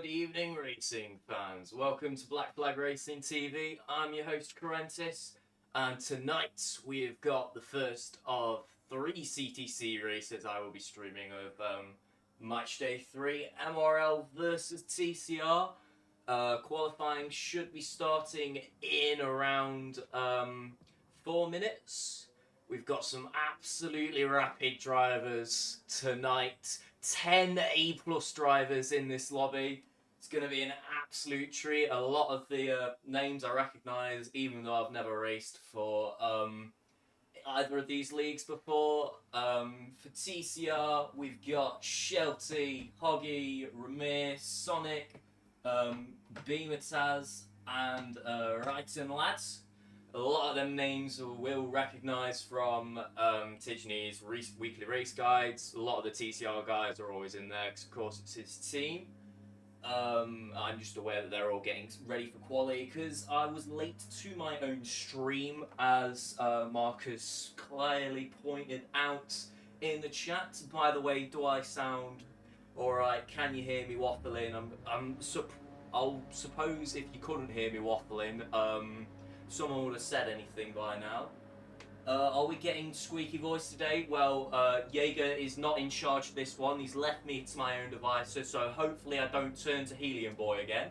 evening, racing fans. Welcome to Black Flag Racing TV. I'm your host, Kruentis, and tonight we've got the first of 3 CTC races I will be streaming of Match Day 3, MRL versus TCR. Qualifying should be starting in around 4 minutes. We've got some absolutely rapid drivers tonight. 10 A+ drivers in this lobby. It's going to be an absolute treat. A lot of the names I recognise, even though I've never raced for either of these leagues before. For TCR, we've got Shelty, Hoggy, Ramir, Sonic, Beamertaz, and Wrighton Lads. A lot of them names we'll recognise from Tidgeney's weekly race guides. A lot of the TCR guys are always in there because, of course, it's his team. I'm just aware that they're all getting ready for quali because I was late to my own stream, as Marcus clearly pointed out in the chat. By the way, do I sound alright? Can you hear me waffling? I'll suppose if you couldn't hear me waffling, someone would have said anything by now. Are we getting squeaky voice today? Well, Jaeger is not in charge of this one. He's left me to my own devices, so hopefully I don't turn to Helium Boy again.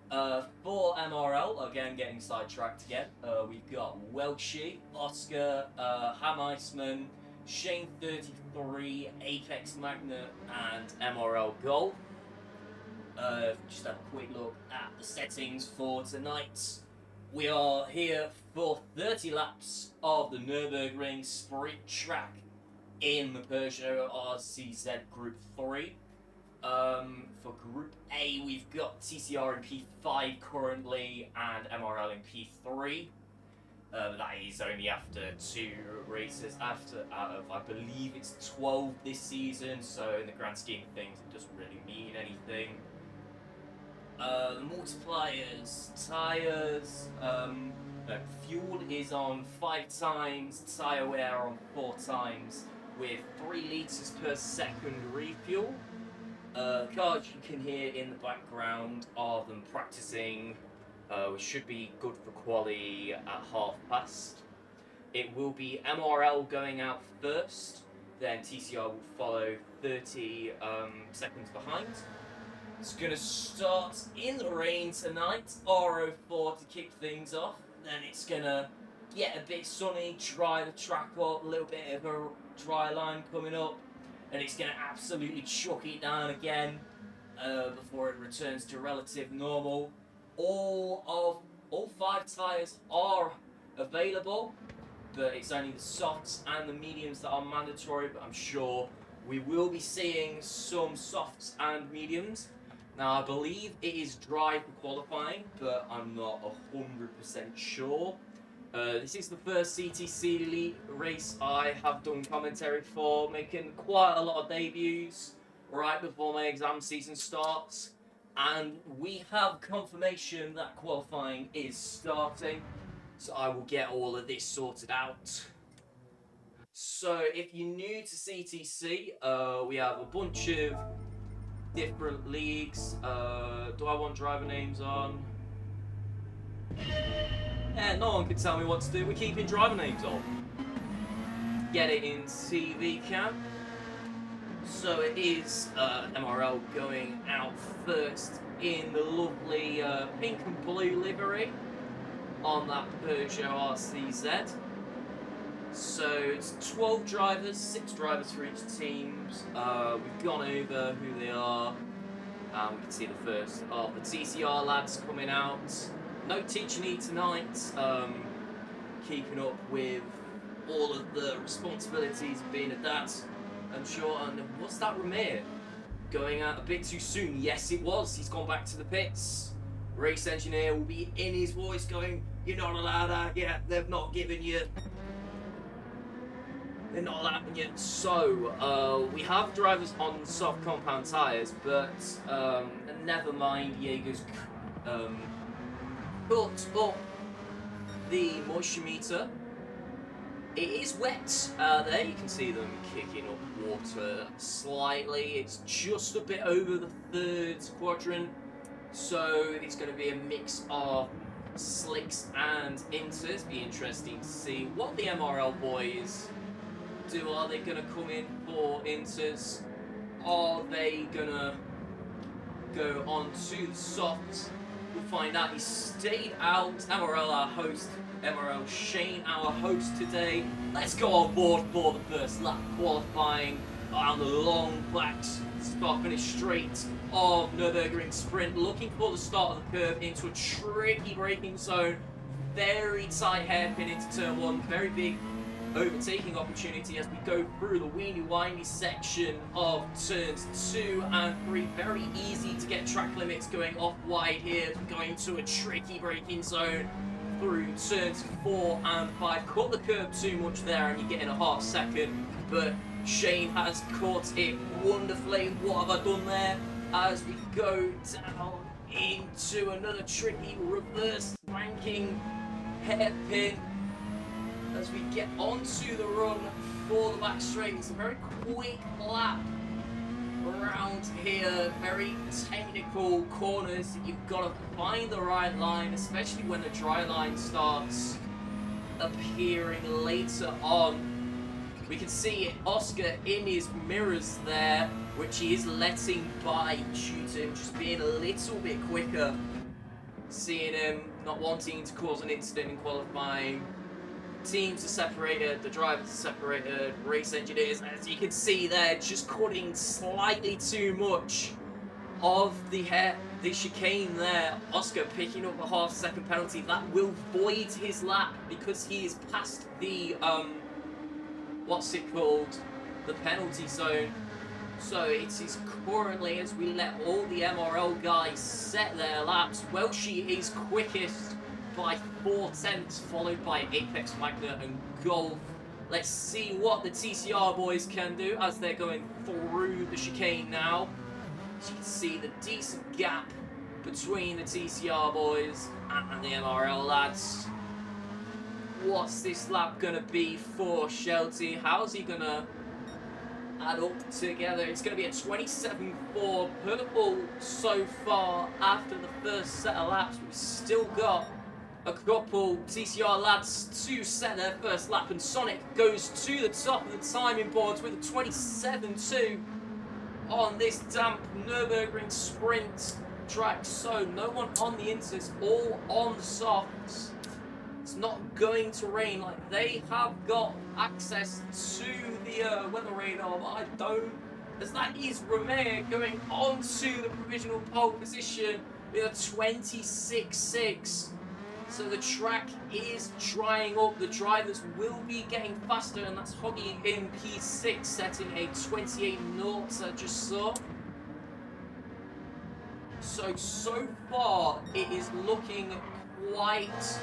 For MRL, again getting sidetracked again, we've got Welchie, Oscar, Ham Iceman, Shane 33, Apex Magnet, and MRL Gold. Just have a quick look at the settings for tonight. We are here for 30 laps of the Nürburgring Sprint Track in the Peugeot RCZ Group 3. For Group A, we've got TCR in P5 currently and MRL in P3. That is only after 2 races out of, I believe it's 12 this season, so in the grand scheme of things, it doesn't really mean anything. The multipliers, tyres, fuel is on 5 times, tyre wear on 4 times, with 3 litres per second refuel. Cars you can hear in the background are them practising, which should be good for quali at past. It will be MRL going out first, then TCR will follow 30 seconds behind. It's going to start in the rain tonight, R04 to kick things off. Then it's going to get a bit sunny, dry the track up, a little bit of a dry line coming up. And it's going to absolutely chuck it down again before it returns to relative normal. All 5 tyres are available, but it's only the softs and the mediums that are mandatory. But I'm sure we will be seeing some softs and mediums. Now, I believe it is dry for qualifying, but I'm not 100% sure. This is the first CTC race I have done commentary for, making quite a lot of debuts right before my exam season starts. And we have confirmation that qualifying is starting, so I will get all of this sorted out. So, if you're new to CTC, we have a bunch of different leagues. Do I want driver names on? Yeah, no one can tell me what to do. We're keeping driver names on. Get it in CV cam. So it is MRL going out first in the lovely pink and blue livery on that Peugeot RCZ. So it's 12 drivers, 6 drivers for each team. We've gone over who they are. We can see the first of the TCR lads coming out. No Tidgeney tonight. Keeping up with all of the responsibilities of being a dad. I'm sure. And what's that, Ramir? Going out a bit too soon. Yes, it was. He's gone back to the pits. Race engineer will be in his voice going, "You're not allowed out yet. They've not given you." They're not allowing it. So, we have drivers on soft compound tyres, but never mind, Jaeger's put up the moisture meter. It is wet there. You can see them kicking up water slightly. It's just a bit over the 3rd quadrant. So it's going to be a mix of slicks and inters. Be interesting to see what the MRL boys do. Are they going to come in for inters? Are they going to go on to the softs? We'll find out. He stayed out. MRL, our host. MRL Shane, our host today. Let's go on board for the first lap qualifying on the long back start finish straight of Nürburgring Sprint. Looking for the start of the curve into a tricky braking zone. Very tight hairpin into turn one. Very big overtaking opportunity as we go through the weeny windy section of turns 2 and 3. Very easy to get track limits going off wide here. Going to a tricky braking zone through turns 4 and 5. Caught the curve too much there and you get in a half second, but Shane has caught it wonderfully. What have I done there? As we go down into another tricky reverse ranking hairpin as we get onto the run for the back straight. It's a very quick lap around here, very technical corners. You've got to find the right line, especially when the dry line starts appearing later on. We can see Oscar in his mirrors there, which he is letting by due to him just being a little bit quicker. Seeing him not wanting to cause an incident in qualifying. Teams are separated, the drivers are separated, race engineers, as you can see there, just cutting slightly too much of the chicane there. Oscar picking up a half-second penalty. That will void his lap because he is past the, what's it called? The penalty zone. So it is currently, as we let all the MRL guys set their laps, Welshie is quickest by 4/10, followed by Apex Magna and Golf. Let's see what the TCR boys can do as they're going through the chicane now. As you can see the decent gap between the TCR boys and the MRL lads. What's this lap gonna be for Shelty? How's he gonna add up together? It's gonna be a 27.4 purple so far after the first set of laps. We've still got a couple TCR lads to set their first lap, and Sonic goes to the top of the timing boards with a 27.2 on this damp Nürburgring Sprint track. So no one on the inters, all on the softs. It's not going to rain. Like, they have got access to the weather radar, but I don't. As that is Romain going on to the provisional pole position with a 26.6. So the track is drying up. The drivers will be getting faster, and that's Hoggy in P6 setting a 28 knots I just saw. So far it is looking quite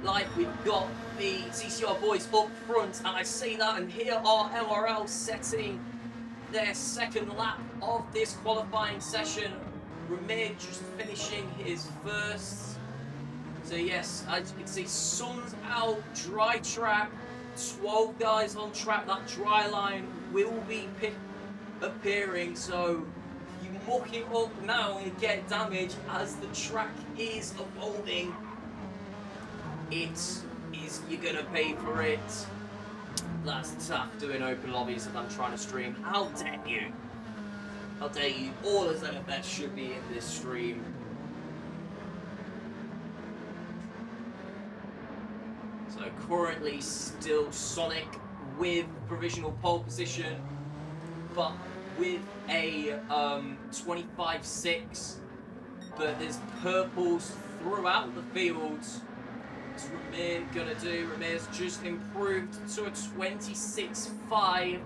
like we've got the TCR boys up front, and I say that, and here are MRL setting their second lap of this qualifying session. Romain just finishing his first. So yes, as you can see, sun's out, dry track, 12 guys on track. That dry line will be appearing, so you muck it up now and get damage as the track is evolving. You're gonna pay for it. That's tough doing open lobbies that I'm trying to stream. How dare you? How dare you? All of ZFS should be in this stream. So currently still Sonic with provisional pole position, but with a 25.6. But there's purples throughout the field. What's Romain gonna do? Romain's just improved to a 26.5.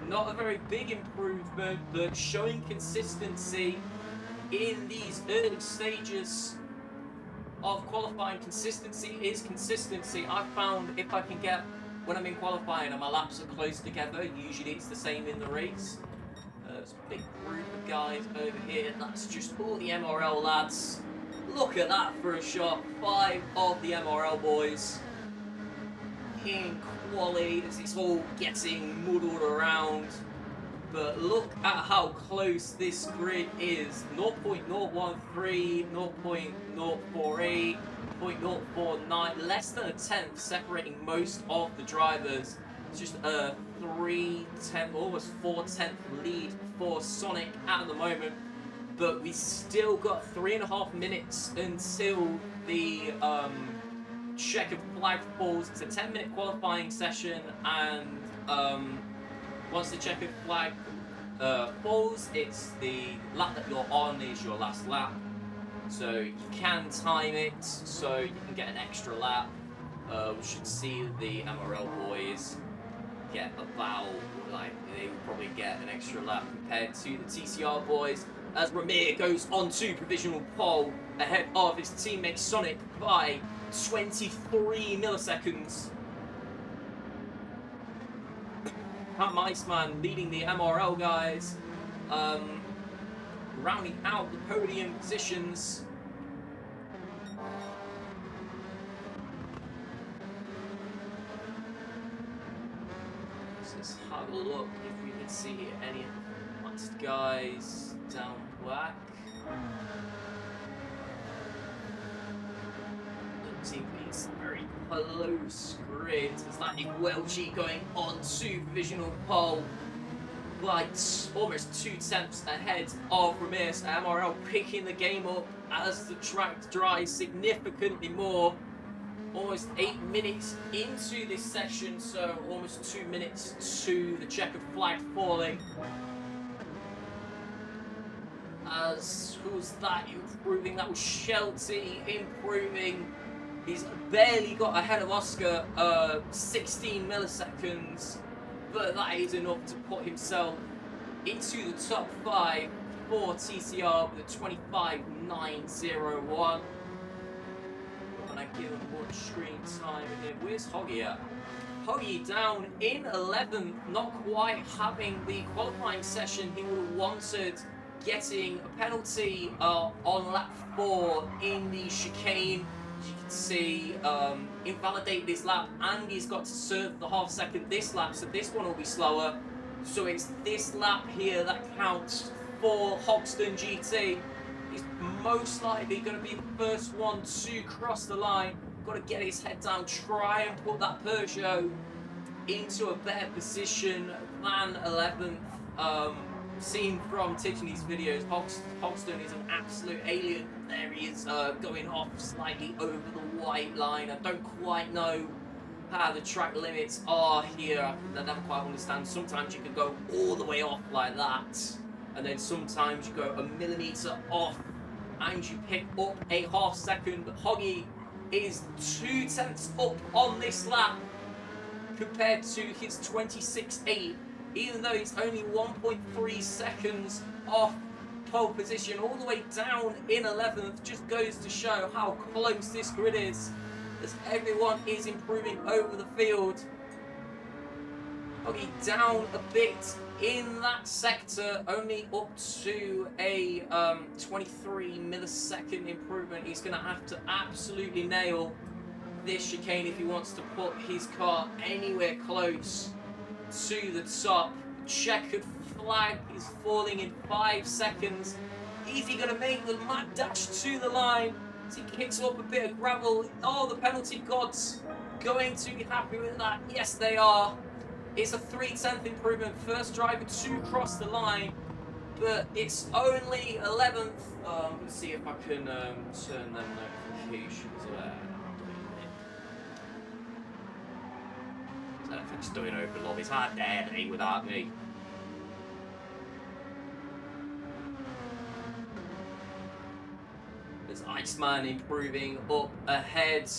Not a very big improvement, but showing consistency in these early stages of qualifying. Consistency is consistency. I've found if I can get, when I'm in qualifying and my laps are close together, usually it's the same in the race. There's a big group of guys over here. That's just all the MRL lads. Look at that for a shot. 5 of the MRL boys in quali as it's all getting muddled around. But look at how close this grid is. 0.013, 0.048, 0.049, less than a tenth separating most of the drivers. It's just a 3/10, almost 4/10 lead for Sonic at the moment. But we still got 3.5 minutes until the checkered flag falls. It's a 10-minute qualifying session, and once the checkered flag falls, it's the lap that you're on is your last lap. So you can time it so you can get an extra lap. We should see the MRL boys get about, like, they will probably get an extra lap compared to the TCR boys, as Ramir goes on to provisional pole ahead of his teammate Sonic by 23 milliseconds. Iceman leading the MRL guys, rounding out the podium positions. Let's just have a look if we can see any of the last guys down black. Doesn't seem to be a very close grid. It's like Welchie going on to provisional pole by almost 2 tenths ahead of Ramirez. MRL picking the game up as the track dries significantly more. Almost 8 minutes into this session, so almost 2 minutes to the checkered flag falling. As who's that improving? That was Shelty improving. He's barely got ahead of Oscar, 16 milliseconds, but that is enough to put himself into the top 5 for TCR with a 25.901. And I give him more screen time here. Where's Hoggy at? Hoggy down in 11th, not quite having the qualifying session he would have wanted, getting a penalty on lap 4 in the chicane. As you can see, invalidated his lap, and he's got to serve the half second this lap, so this one will be slower. So it's this lap here that counts for Hoxton GT. He's most likely going to be the first one to cross the line. Got to get his head down, try and put that Peugeot into a better position than 11th. Seen from Tidgeney's videos, Hoxton is an absolute alien. There he is going off slightly over the white line. I don't quite know how the track limits are here. I never quite understand. Sometimes you can go all the way off like that, and then sometimes you go a millimetre off and you pick up a half second. But Hoggy is 2 tenths up on this lap compared to his 26.8. Even though it's only 1.3 seconds off pole position, all the way down in 11th, just goes to show how close this grid is, as everyone is improving over the field. Hoggy down a bit in that sector, only up to a 23 millisecond improvement. He's going to have to absolutely nail this chicane if he wants to put his car anywhere close to the top. Checkered flag is falling in 5 seconds. Is he going to make the mad dash to the line as he kicks up a bit of gravel? Oh, the penalty gods going to be happy with that. Yes, they are. It's a 3/10 improvement. First driver to cross the line, but it's only 11th. Let's see if I can turn them notifications there. Everything's doing over lobbies. How dare they without me? There's Iceman improving up ahead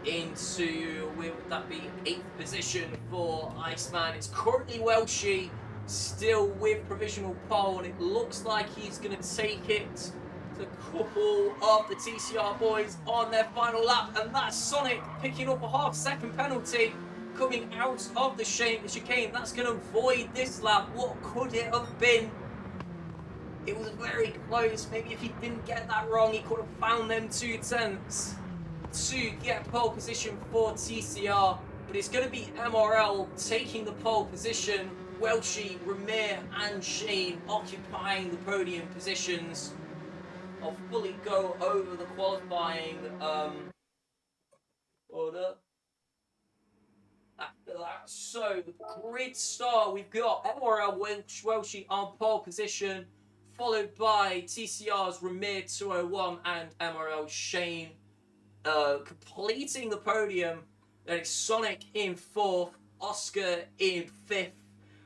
into, would that be 8th position for Iceman? It's currently Welchie still with provisional pole, and it looks like he's going to take it to a couple of the TCR boys on their final lap, and that's Sonic picking up a half second penalty coming out of the chicane. That's going to void this lap. What could it have been? It was very close. Maybe if he didn't get that wrong, he could have found them 2 tenths to get pole position for TCR. But it's going to be MRL taking the pole position Welshie, Ramir and Shane occupying the podium positions. I'll fully go over the qualifying order after that. So, grid start, we've got MRL Welshie on pole position, followed by TCR's Ramir 201 and MRL Shane completing the podium. Then it's Sonic in 4th, Oscar in 5th,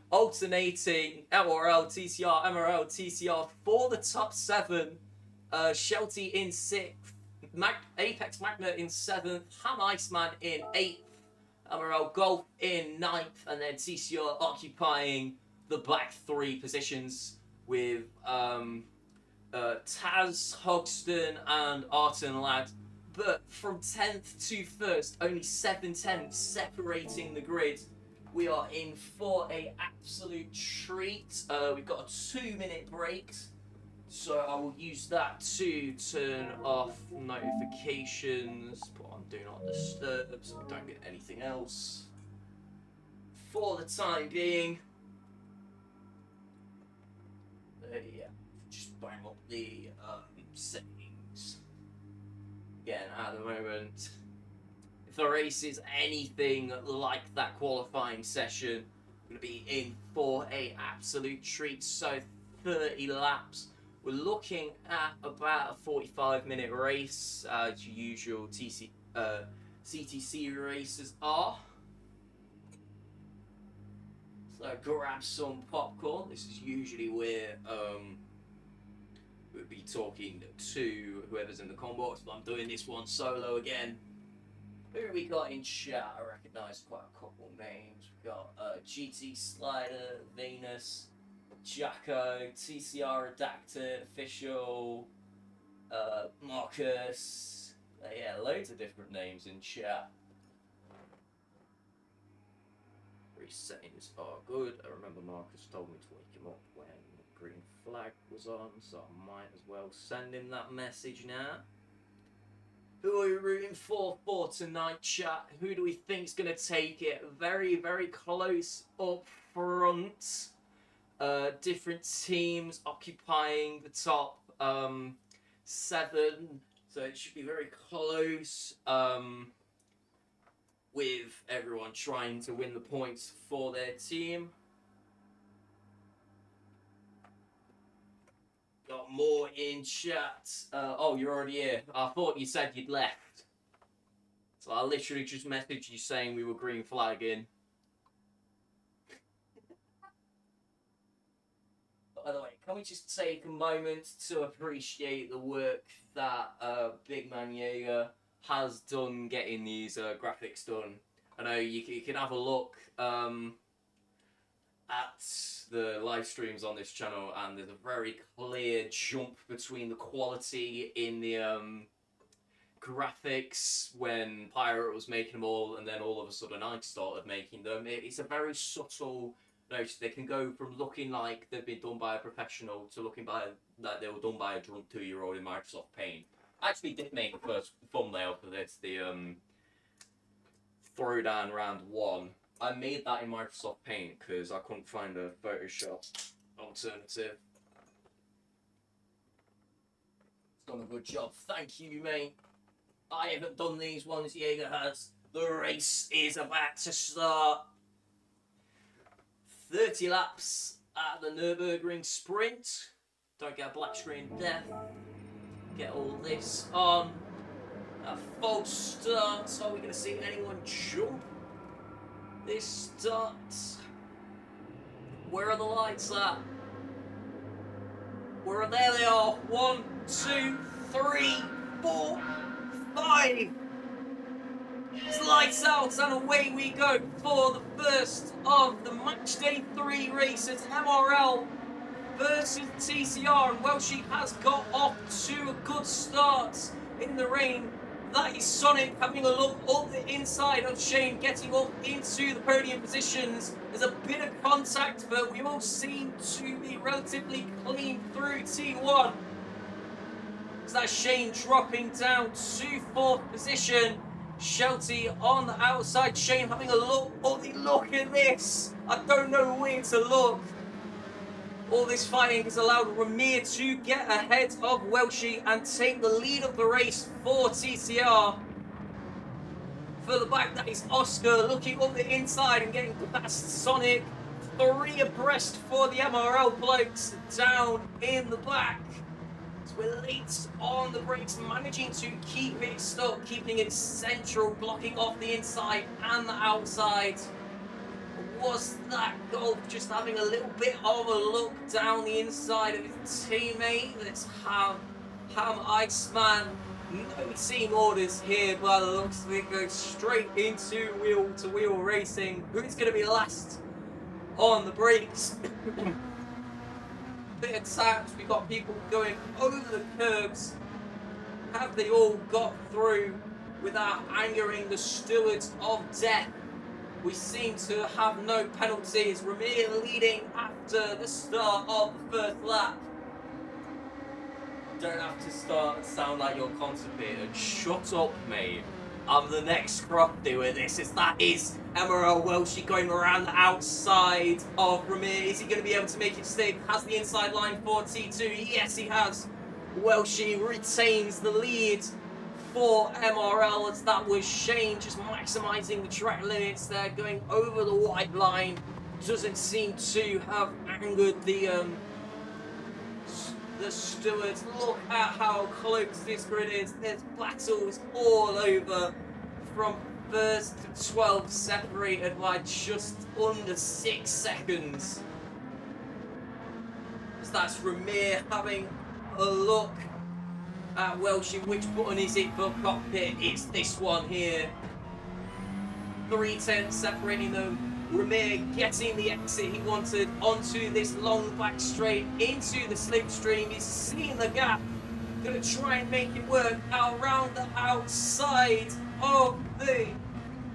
alternating MRL, TCR for the top 7. Shelty in 6th, Apex Magna in 7th, Ham Iceman in 8th, MRL Golf in 9th, and then TCR occupying the back 3 positions with Taz, Hogston, and Arton Ladd. But from 10th to 1st, only 7 tenths separating the grid. We are in for an absolute treat. We've got a 2-minute break, so I will use that to turn off notifications, put on Do Not Disturb so we don't get anything else for the time being. Yeah, just bang up the settings again at the moment. If the race is anything like that qualifying session, we're going to be in for an absolute treat. So 30 laps. We're looking at about a 45-minute race, as usual CTC races are. So grab some popcorn. This is usually where we'll be talking to whoever's in the comm box, but I'm doing this one solo again. Who we got in chat? I recognise quite a couple names. We've got GT Slider, Venus, Jacko, TCR Redacted, Official, Marcus. Yeah, loads of different names in chat. Settings are good. I remember Marcus told me to wake him up when the green flag was on, so I might as well send him that message now. Who are we rooting for tonight, chat? Who do we think is going to take it? Very, very close up front. Different teams occupying the top 7, so it should be very close. With everyone trying to win the points for their team. Got more in chat. Oh, you're already here. I thought you said you'd left. So I literally just messaged you saying we were green flagging. By the way, can we just take a moment to appreciate the work that Big Man Jaeger has done getting these graphics done. I know you can have a look at the live streams on this channel, and there's a very clear jump between the quality in the graphics when Pirate was making them all, and then all of a sudden I started making them. It's a very subtle notice. They can go from looking like they've been done by a professional to looking like they were done by a drunk 2-year-old in Microsoft Paint. I actually did make the first thumbnail for this, the Throwdown Round 1. I made that in Microsoft Paint because I couldn't find a Photoshop alternative. It's done a good job. Thank you, mate. I haven't done these ones, Jaeger has. The race is about to start. 30 laps at the Nürburgring Sprint. Don't get a black screen death. Get all this on. A false start. So are we going to see anyone jump this start? Where are the lights at? There they are. 1, 2, 3, 4, 5. It's lights out and away we go for the first of the matchday 3 races. MRL versus TCR, and Welshie has got off to a good start in the rain. That is Sonic having a look up the inside of Shane, getting up into the podium positions. There's a bit of contact, but we all seem to be relatively clean through T1. So that's Shane dropping down to 4th position. Shelty on the outside. Shane having a look. Oh, look at this. I don't know where to look. All this fighting has allowed Ramir to get ahead of Welshie and take the lead of the race for TCR. Further back, that is Oscar looking on the inside and getting past Sonic. 3 abreast for the MRL blokes down in the back. So we're late on the brakes, managing to keep it stuck, keeping it central, blocking off the inside and the outside. Was that Golf just having a little bit of a look down the inside of his teammate? Let's have Ham Iceman. No team orders here by the looks of it. Goes straight into wheel-to-wheel racing. Who's going to be last on the brakes? Bit of taps. We've got people going over the curbs. Have they all got through without angering the stewards of death? We seem to have no penalties. Ramir leading after the start of the first lap. Don't have to sound like you're constipated. Shut up, mate. I'm the next crop doing this. That is MRL Welshie going around the outside of Ramir. Is he going to be able to make it stick? Has the inside line for T2? Yes, he has. Welshie retains the lead for MRL, as that was Shane just maximising the track limits there, going over the white line. Doesn't seem to have angered the stewards. Look at how close this grid is. There's battles all over, from first to 12 separated by just under 6 seconds. As that's Ramir having a look at Welshie. Which button is it for cockpit? It's this one here. 3 tenths separating them. Ramir getting the exit he wanted onto this long back straight into the slipstream. He's seeing the gap. Gonna try and make it work out around the outside of the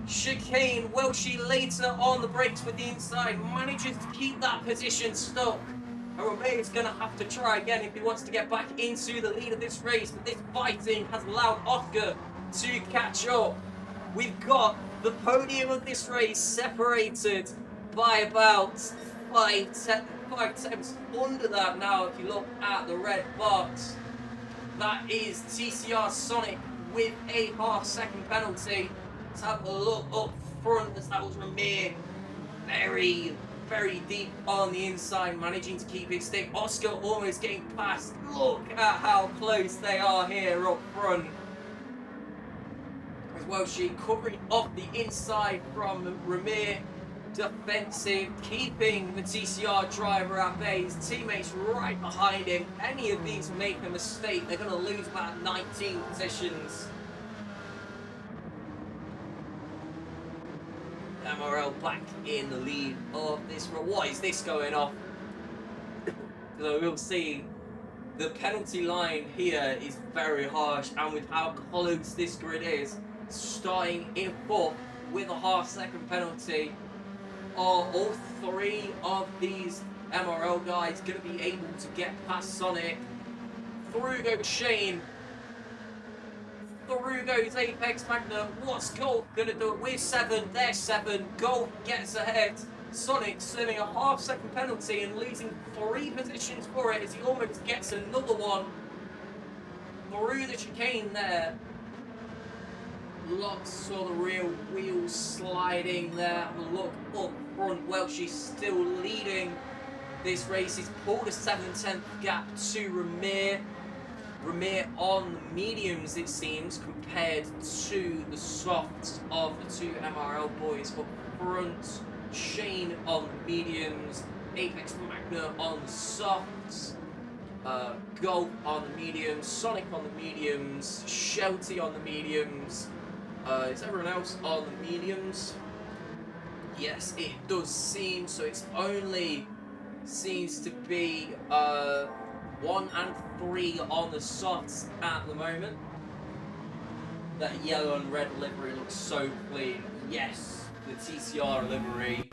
chicane. Welshie later on the brakes with the inside. Manages to keep that position stuck. Ramir is going to have to try again if he wants to get back into the lead of this race. But this fighting has allowed Oscar to catch up. We've got the podium of this race separated by about 5 tenths under that now. If you look at the red box, that is TCR Sonic with a half-second penalty. Let's have a look up front, as that was Ramir very deep on the inside, managing to keep it stick. Oscar almost getting past. Look at how close they are here up front. As Welshie covering off the inside from Ramir. Defensive, keeping the TCR driver at bay. His teammates right behind him. Any of these make a mistake, they're going to lose about 19 positions. MRL back in the lead of this. What is this going off? So we'll see. The penalty line here is very harsh, and with how close this grid is, starting in 4th with a half-second penalty, are all 3 of these MRL guys going to be able to get past Sonic? Through goes Shane. Through goes Apex Magna. What's Golf going to do? We're 7, they're 7. Golf gets ahead. Sonic serving a half-second penalty and losing 3 positions for it, as he almost gets another one through the chicane there. Lots saw the real wheels sliding there. Look up front. Welshie's still leading this race. He's pulled a 7/10 gap to Ramir. Ramir on the mediums, it seems, compared to the softs of the 2 MRL boys up front. Shane on the mediums, Apex Magna on the softs, Golf on the mediums, Sonic on the mediums, Shelty on the mediums. Is everyone else on the mediums? Yes, it does seem so. It's only seems to be 1 and 3 on the softs at the moment. That yellow and red livery looks so clean. Yes, the TCR livery.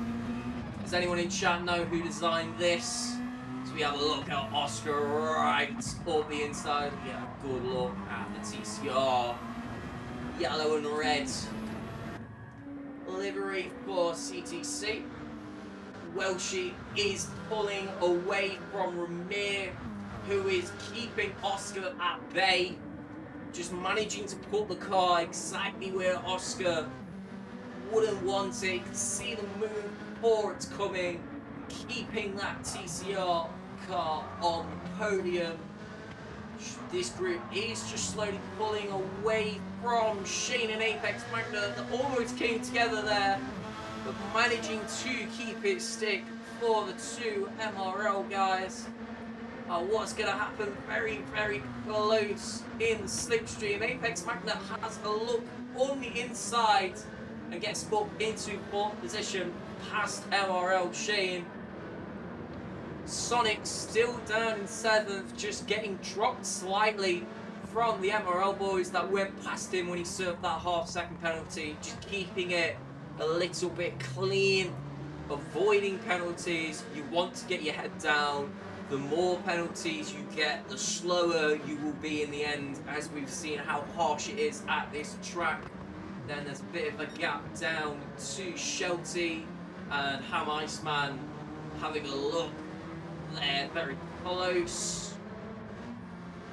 Does anyone in chat know who designed this? So we have a look at Oscar right up the inside. We get a good look at the TCR yellow and red livery for CTC. Welshie is pulling away from Ramir, who is keeping Oscar at bay, just managing to put the car exactly where Oscar wouldn't want it. You can see the move before it's coming, keeping that TCR car on the podium. This group is just slowly pulling away from Shane and Apex Magna. They almost came together there, but managing to keep it stick for the two MRL guys. What's going to happen? Very, very close in the slipstream. Apex Magna has a look on the inside and gets up into fourth position past MRL Shane. Sonic still down in seventh, just getting dropped slightly from the MRL boys that went past him when he served that half-second penalty. Just keeping it a little bit clean, avoiding penalties. You want to get your head down. The more penalties you get, the slower you will be in the end, as we've seen how harsh it is at this track. Then there's a bit of a gap down to Shelty and Ham Iceman having a look there, very close.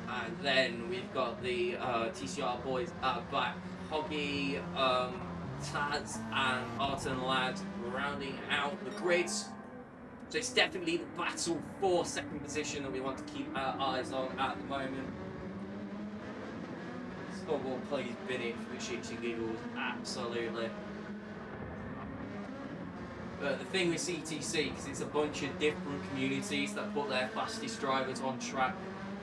And then we've got the TCR boys at the back, Hoggy, Taz and Arton Lad rounding out the grids. So it's definitely the battle for second position that we want to keep our eyes on at the moment. Scoreboard plays Binny for the shits and giggles, absolutely. But the thing with CTC, because it's a bunch of different communities that put their fastest drivers on track,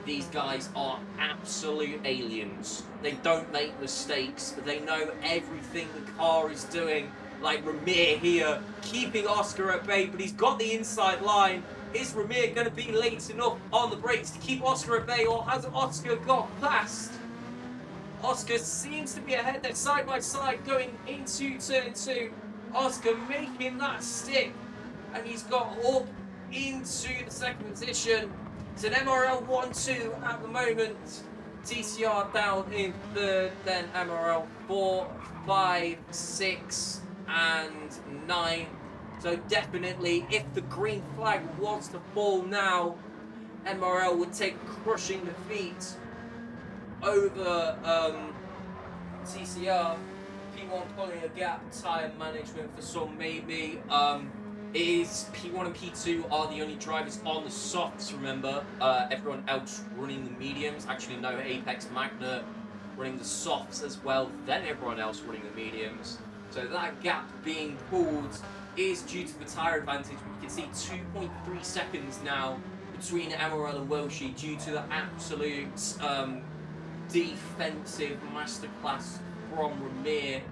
these guys are absolute aliens. They don't make mistakes, they know everything the car is doing. Like Ramir here, keeping Oscar at bay, but he's got the inside line. Is Ramir going to be late enough on the brakes to keep Oscar at bay, or has Oscar got past? Oscar seems to be ahead, they're side by side going into turn 2. Oscar making that stick, and he's got up into the second position. It's an MRL 1-2 at the moment. TCR down in third, then MRL 4, 5, 6, and 9. So definitely, if the green flag was to fall now, MRL would take a crushing defeat over TCR. P1 pulling a gap, tyre management for some maybe. Is P1 and P2 are the only drivers on the softs, remember. Everyone else running the mediums. Actually, no, Apex Magna running the softs as well, then everyone else running the mediums. So that gap being pulled is due to the tyre advantage. We can see 2.3 seconds now between MRL and Welshie due to the absolute defensive masterclass from Ramir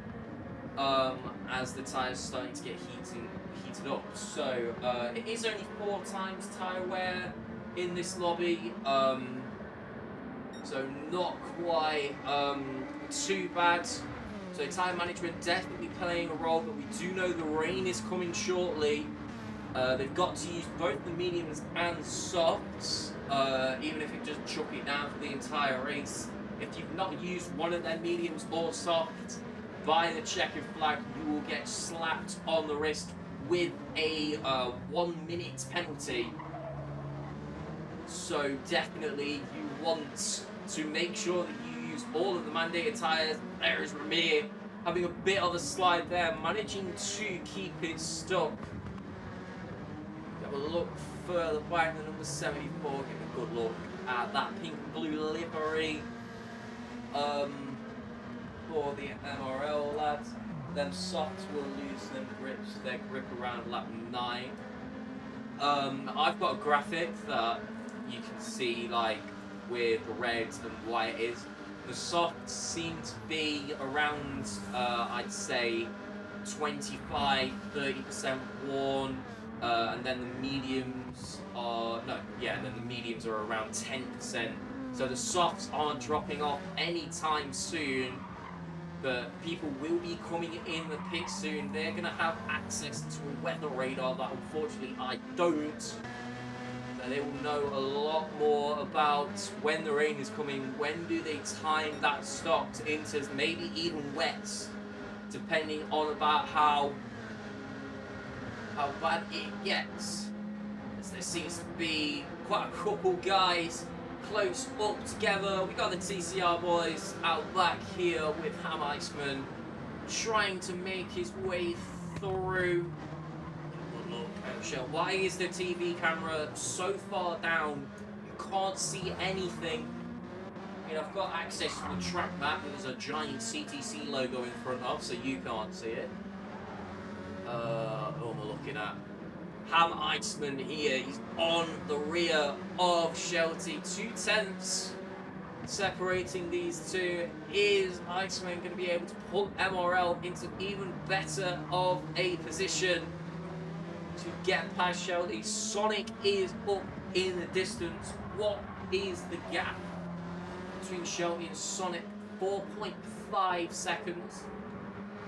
as the tyres starting to get heated up. So it is only 4 times tyre wear in this lobby, so not quite too bad. So tyre management definitely playing a role, but we do know the rain is coming shortly. They've got to use both the mediums and softs, even if it just chuck it down for the entire race. If you've not used one of their mediums or softs, by the checkered flag, you will get slapped on the wrist with a 1 minute penalty. So definitely you want to make sure that you use all of the mandated tyres. There is Ramir having a bit of a slide there, managing to keep it stuck. Have a look further back, the number 74, give a good look at that pink and blue livery for the MRL lads. Then softs will lose their grip around lap 9. I've got a graphic that you can see like with red and white is. The softs seem to be around, I'd say, 25-30% worn, and then the mediums are around 10%. So the softs aren't dropping off anytime soon, but people will be coming in the pit soon. They're going to have access to a weather radar that unfortunately I don't. they will know a lot more about when the rain is coming, when do they time that stop to into maybe even wets, depending on about how bad it gets. As there seems to be quite a couple guys close up together. We got the TCR boys out back here with Ham Iceman trying to make his way through. Why is the TV camera so far down? You can't see anything. I mean, I've got access to the track map. There's a giant CTC logo in front of, so you can't see it. Who am I looking at? Ham Iceman here. He's on the rear of Shelty. 2/10 separating these two. Is Iceman going to be able to pull MRL into even better of a position to get past Shelty? Sonic is up in the distance. What is the gap between Shelty and Sonic? 4.5 seconds.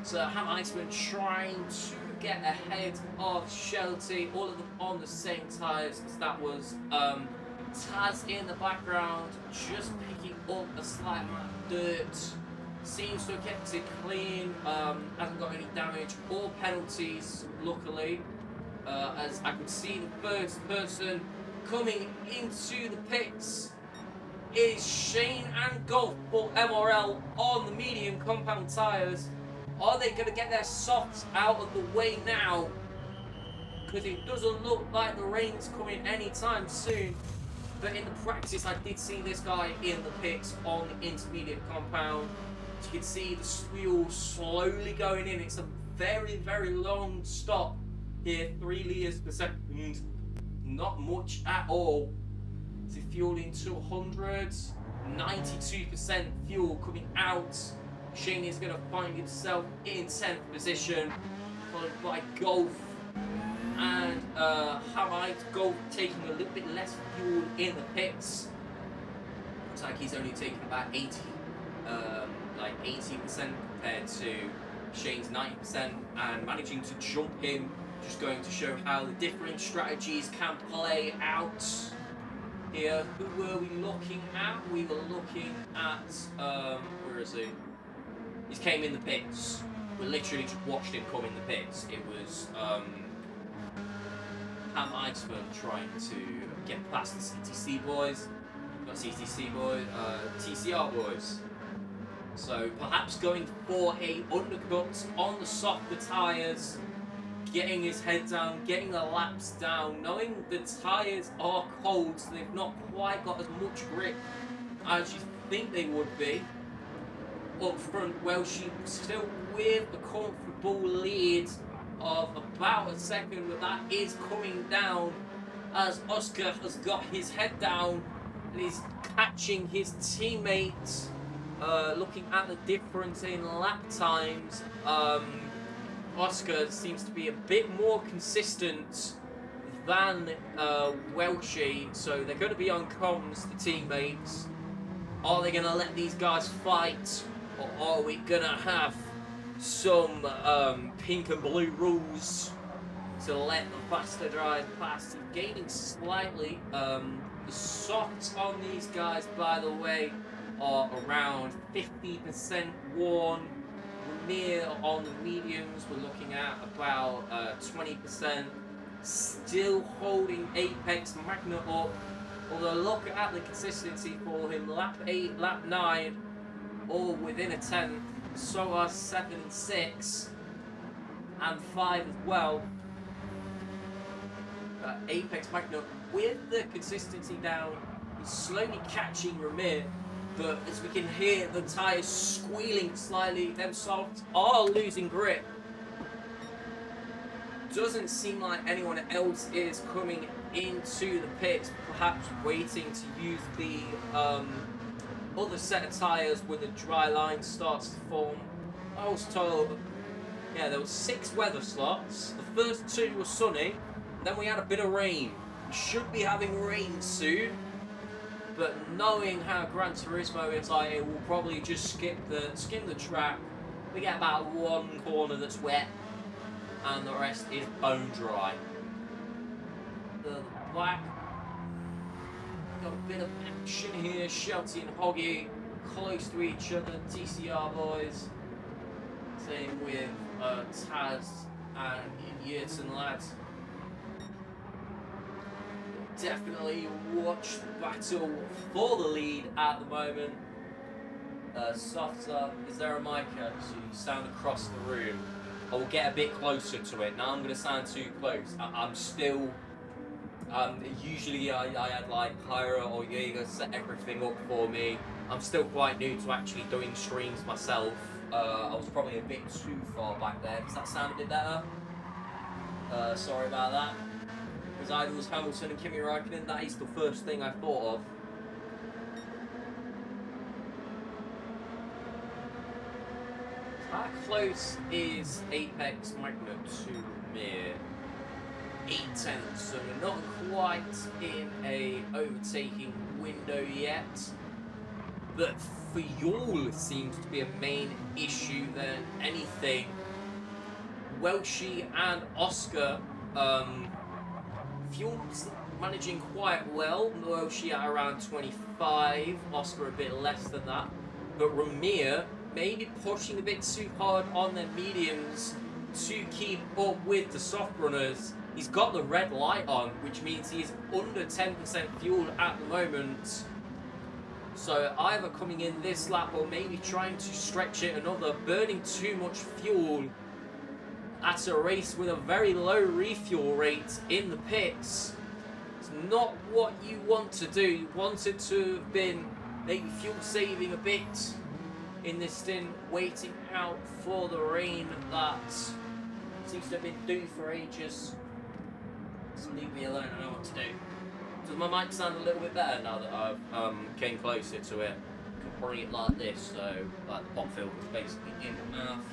So Ham Iceman trying to get ahead of Shelty, all of them on the same tyres, as that was Taz in the background, just picking up a slight amount of dirt. Seems to have kept it clean, hasn't got any damage or penalties, luckily. As I could see the first person coming into the pits is Shane and Golf for MRL on the medium compound tyres. Are they going to get their softs out of the way now? Because it doesn't look like the rain's coming anytime soon. But in the practice, I did see this guy in the pits on the intermediate compound. As you can see the fuel slowly going in. It's a very, very long stop here, 3 litres per second. Not much at all. So fuel into 100, 92% fuel coming out. Shane is going to find himself in 10th position, followed by Golf and Hamite. Golf taking a little bit less fuel in the pits. Looks like he's only taking about 80% compared to Shane's 90%, and managing to jump him. Just going to show how the different strategies can play out here. Who were we looking at? We were looking at where is he? He came in the pits. We literally just watched him come in the pits. It was Ham Iceman trying to get past the CTC boys. Not CTC boys, TCR boys. So perhaps going for a undercut on the softer tyres, getting his head down, getting the laps down, knowing the tyres are cold, so they've not quite got as much grip as you think they would be. Up front, Welshie still with a comfortable lead of about a second, but that is coming down as Oscar has got his head down and is catching his teammates. Looking at the difference in lap times, Oscar seems to be a bit more consistent than Welshie, so they're going to be on comms, the teammates. Are they going to let these guys fight? Or are we gonna have some pink and blue rules to let the faster drive past? Gaining slightly. The softs on these guys, by the way, are around 50% worn. Near on the mediums, we're looking at about 20%. Still holding Apex Magna up. Although look at the consistency for him. Lap 8, lap 9. All within a 10th, so are 7 and 6, and 5 as well. Apex Magna with the consistency down, he's slowly catching Ramir, but as we can hear the tyres squealing slightly, them softs are losing grip. Doesn't seem like anyone else is coming into the pits, perhaps waiting to use the other set of tyres when the dry line starts to form. I was told, yeah, there were 6 weather slots. The first 2 were sunny, then we had a bit of rain. We should be having rain soon, but knowing how Gran Turismo is like, it will probably just skim the track. We get about 1 corner that's wet, and the rest is bone dry. The back got a bit of action here. Shelty and Hoggy close to each other. TCR boys. Same with Taz and Yurton lads. Definitely watch the battle for the lead at the moment. Softer, is there a mic? So you sound across the room. I will get a bit closer to it. Now I'm going to sound too close. I'm still... usually I had like Kyra or Jaeger set everything up for me. I'm still quite new to actually doing streams myself. I was probably a bit too far back there. Does that sound a bit better? Sorry about that. Because either was Hamilton and Kimi Räikkönen, that is the first thing I thought of. How close is Apex Magna to Mir? 8/10, so we're not quite in a overtaking window yet. But fuel seems to be a main issue than anything. Welshie and Oscar, fuel's managing quite well. Welshie at around 25, Oscar a bit less than that. But Ramir maybe pushing a bit too hard on their mediums to keep up with the soft runners. He's got the red light on, which means he is under 10% fuel at the moment. So either coming in this lap or maybe trying to stretch it another, burning too much fuel at a race with a very low refuel rate in the pits. It's not what you want to do. You want it to have been maybe fuel saving a bit in this stint, waiting out for the rain that seems to have been due for ages. Just leave me alone, I know what to do. Does my mic sound a little bit better now that I've came closer to it? I can bring it like this, so like the pop filter is basically in the mouth.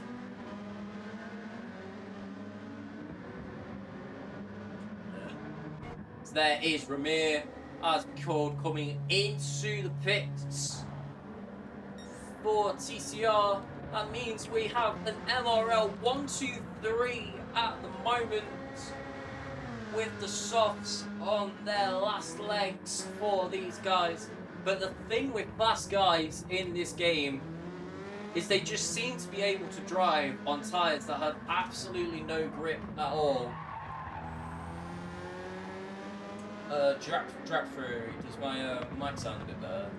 So there is Ramir, as called, coming into the pits for TCR. That means we have an MRL 1-2-3 at the moment, with the softs on their last legs for these guys. But the thing with fast guys in this game is they just seem to be able to drive on tyres that have absolutely no grip at all. Drag through, does my mic sound a bit better?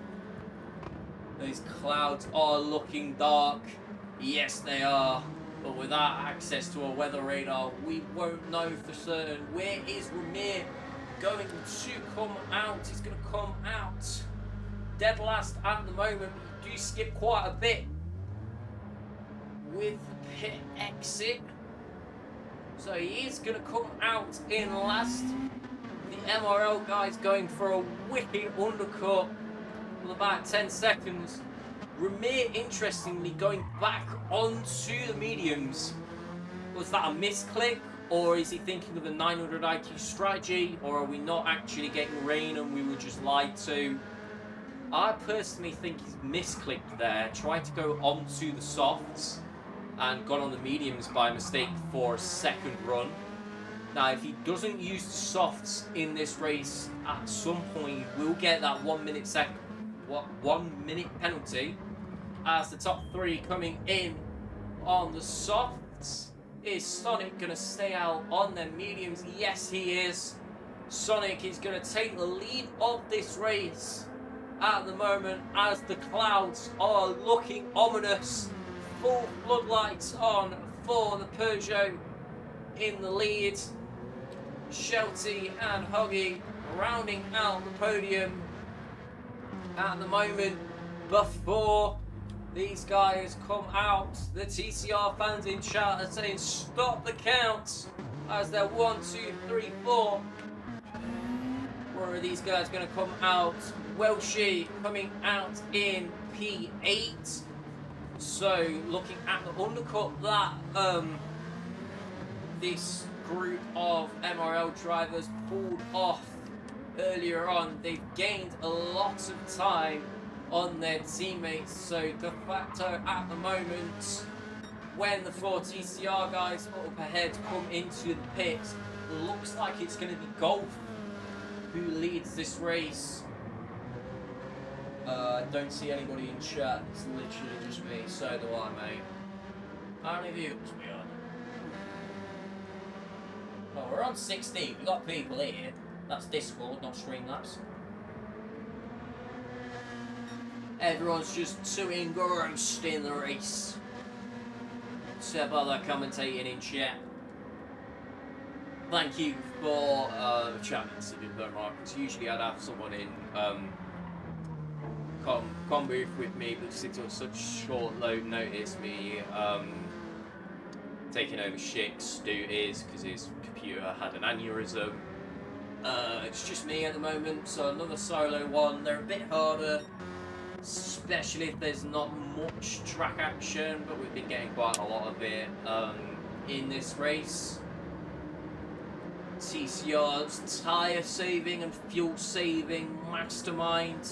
These clouds are looking dark. Yes, they are. But without access to a weather radar, we won't know for certain. Where is Ramir going to come out? He's going to come out dead last at the moment. You do skip quite a bit with the pit exit. So he is going to come out in last. The MRL guy's going for a wicked undercut with about 10 seconds. Ramir, interestingly, going back onto the mediums. Was that a misclick, or is he thinking of the 900 IQ strategy, or are we not actually getting rain and we were just lied to? I personally think he's misclicked there, tried to go onto the softs and got on the mediums by mistake for a second run. Now, if he doesn't use the softs in this race, at some point he will get that 1 minute penalty. As the top three coming in on the softs. Is Sonic going to stay out on their mediums? Yes, he is. Sonic is going to take the lead of this race at the moment as the clouds are looking ominous. Full floodlights on for the Peugeot in the lead. Shelty and Huggy rounding out the podium at the moment before these guys come out. The TCR fans in chat are saying stop the count as they're 1, 2, 3, 4. Where are these guys going to come out? Welshie coming out in P8. So looking at the undercut that this group of MRL drivers pulled off earlier on, they've gained a lot of time on their teammates, so de facto at the moment, when the 4 TCR guys up ahead come into the pit, looks like it's going to be Golf who leads this race Don't see anybody in chat. It's literally just me. So do I, mate. How many views we on? Oh, we're on 16. We got people here. That's Discord, not Streamlabs. Everyone's just too engrossed in the race. Except other commentating in chat. Thank you for chatting, if you don't mind, because usually I'd have someone in com booth with me, but since it was such short load notice, me taking over Shik's duties because his computer had an aneurysm. It's just me at the moment, so another solo one. They're a bit harder, especially if there's not much track action, but we've been getting quite a lot of it in this race. TCR's tyre saving and fuel saving mastermind.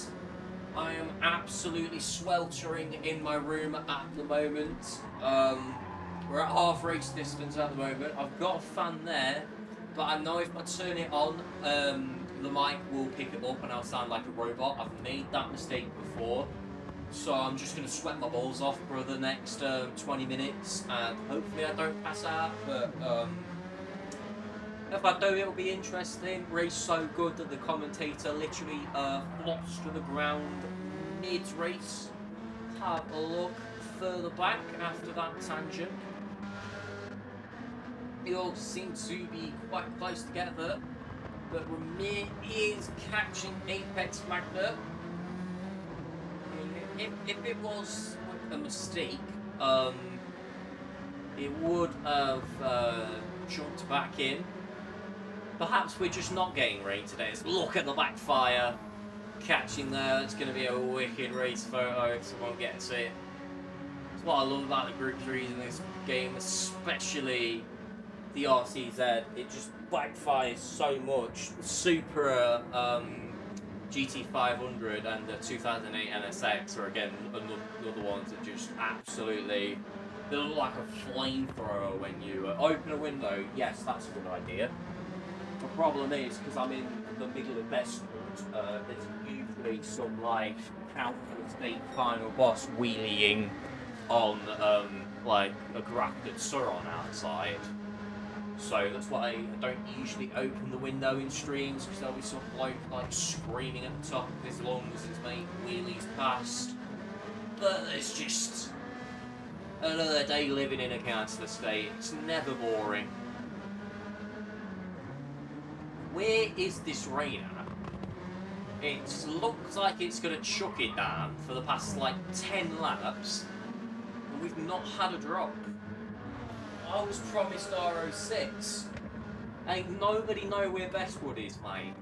I am absolutely sweltering in my room at the moment. We're at half race distance at the moment. I've got a fan there, but I know if I turn it on, the mic will pick it up and I'll sound like a robot. I've made that mistake before. So I'm just going to sweat my balls off for the next 20 minutes and hopefully I don't pass out, but if I do, it'll be interesting. Race so good that the commentator literally flops to the ground mid-race. Have a look further back after that tangent. They all seem to be quite close together, but Ramir is catching Apex Magna. I mean, if it was a mistake, it would have jumped back in. Perhaps we're just not getting rain today. Let's look at the backfire. Catching there. It's going to be a wicked race photo if someone gets it. That's what I love about the Group 3s in this game, especially the RCZ. It just backfires so much. The Supra GT500 and the 2008 NSX are again another ones that just absolutely... They look like a flamethrower when you open a window. Yes, that's a good idea. The problem is, because I'm in the middle of Bestwood, there's usually some, like, counter-state final boss wheeling on, like, a grafted Suron outside. So that's why I don't usually open the window in streams, because there'll be some bloke, like, screaming at the top of his lungs as his mate wheelies past. But it's just another day living in a gangster state. It's never boring. Where is this rain at? It looks like it's going to chuck it down for the past like 10 laps, and we've not had a drop. I was promised R06. Ain't nobody know where Bestwood is, mate.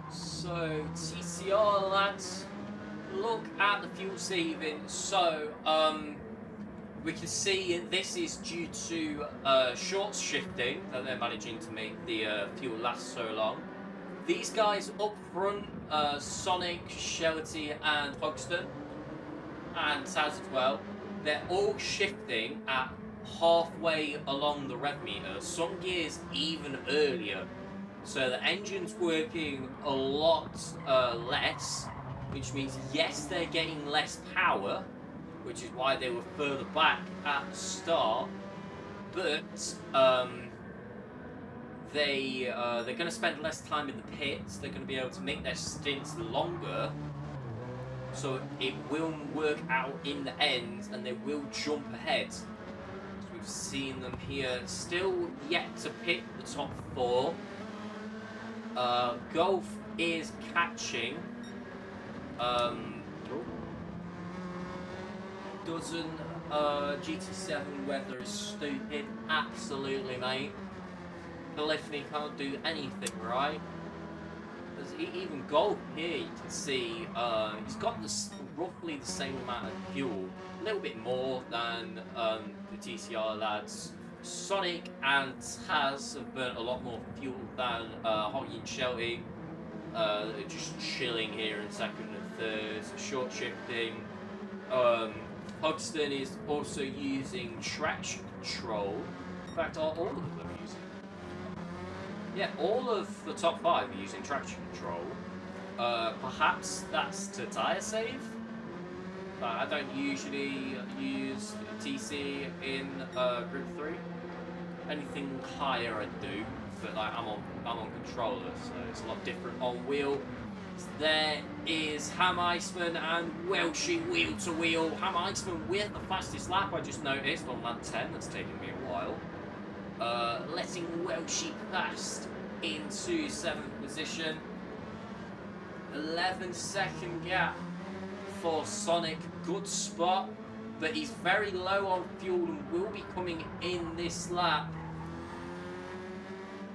So, TCR lads, look at the fuel saving. So, we can see this is due to short shifting that they're managing to make the fuel last so long. These guys up front, Sonic, Shelty and Hogston, and Taz as well, they're all shifting at halfway along the rev meter, some gears even earlier. So the engine's working a lot less, which means yes, they're getting less power, which is why they were further back at the start, but they're going to spend less time in the pits. They're going to be able to make their stints longer, so it will work out in the end, and they will jump ahead. So we've seen them here, still yet to pit the top 4. Golf is catching. Doesn't GT7 weather is stupid? Absolutely, mate. Polyphony can't do anything, right? There's even Golf here, you can see he's got roughly the same amount of fuel, a little bit more than the TCR lads. Sonic and Taz have burnt a lot more fuel than Hoggy and Shelty. They're just chilling here in second and third, short shifting. Hogston is also using traction control. In fact, all of them are using. Yeah, all of the top 5 are using traction control. Perhaps that's to tyre save. I don't usually use TC in Group 3. Anything higher I do, but like I'm on controller, so it's a lot different on wheel. There is Ham Iceman and Welshie wheel to wheel. Ham Iceman with the fastest lap, I just noticed on lap 10. That's taken me a while. Letting Welshie pass into 7th position. 11-second gap for Sonic. Good spot, but he's very low on fuel and will be coming in this lap.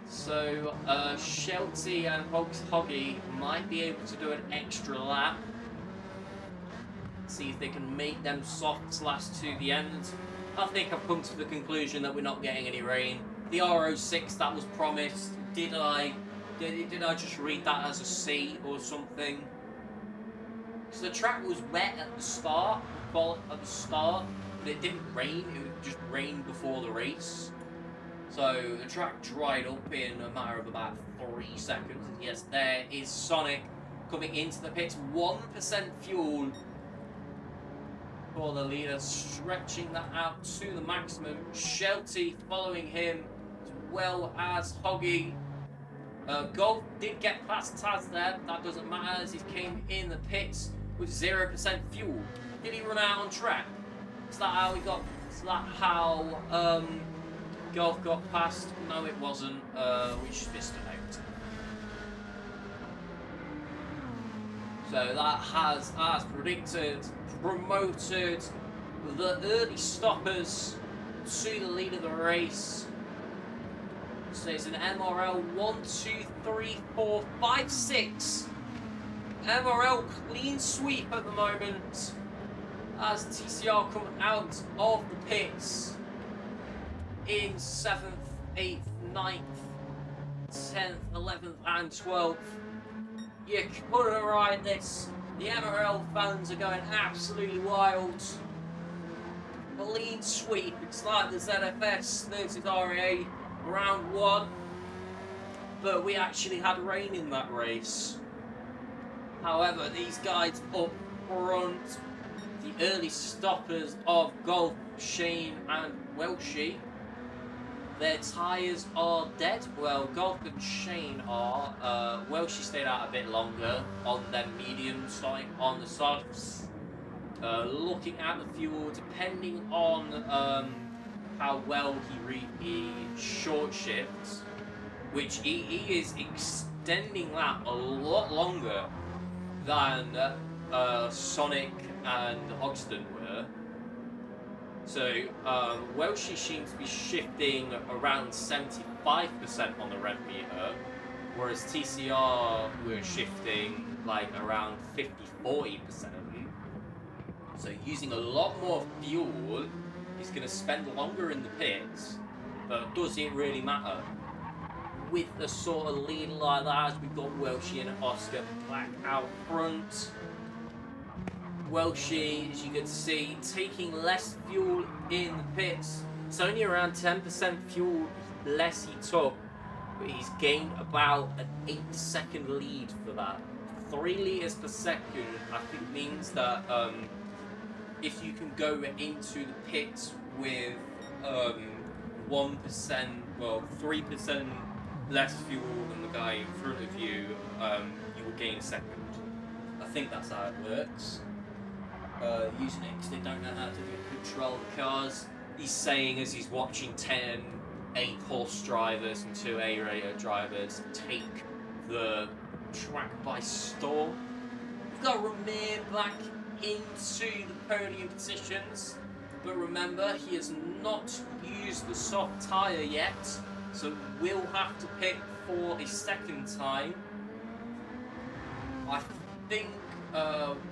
So Shelty and Hoggy might be able to do an extra lap. See if they can make them softs last to the end. I think I've come to the conclusion that we're not getting any rain. The R06 that was promised, did I just read that as a C or something? Because the track was wet at the start, but it didn't rain. It just rained before the race. So the track dried up in a matter of about 3 seconds. And yes, there is Sonic coming into the pits. 1% fuel for the leader, stretching that out to the maximum. Shelty following him, as well as Hoggy. Golf did get past Taz there, but that doesn't matter as he came in the pits with 0% fuel. Did he run out on track? Is that how he got? Is that how Golf got past? No, it wasn't. We just missed a note. So that has, as predicted, promoted the early stoppers to the lead of the race. So it's an MRL 1, 2, 3, 4, 5, 6. MRL clean sweep at the moment as TCR come out of the pits in 7th, 8th, 9th, 10th, 11th and 12th. You couldn't ride this. The MRL fans are going absolutely wild. Clean sweep. It's like the ZFS versus RA round 1. But we actually had rain in that race. However, these guys up front, the early stoppers of Golf, Shane and Welshie, their tyres are dead. Well, Golf and Shane are. Welshie stayed out a bit longer on their medium side, on the softs. Looking at the fuel, depending on how well he short shifts, which he is extending that a lot longer than Sonic and Hogston were. So Welshie seems to be shifting around 75% on the rev meter, whereas TCR were shifting like around 50-40%. So using a lot more fuel, he's going to spend longer in the pits, but does it really matter? With the sort of lead like that, we've got Welshie and Oscar back out front. Welshie, as you can see, taking less fuel in the pits. It's only around 10% fuel less he took, but he's gained about an 8-second lead for that. 3 litres per second, I think, means that if you can go into the pits with 1%, well, 3% less fuel than the guy in front of you, you will gain second. I think that's how it works. Using it because they don't know how to control the cars. He's saying as he's watching 10 8-horse drivers and 2 A-rated drivers take the track by storm. We've got Ramir back into the podium positions, but remember he has not used the soft tyre yet, so we'll have to pick for a second time. I think,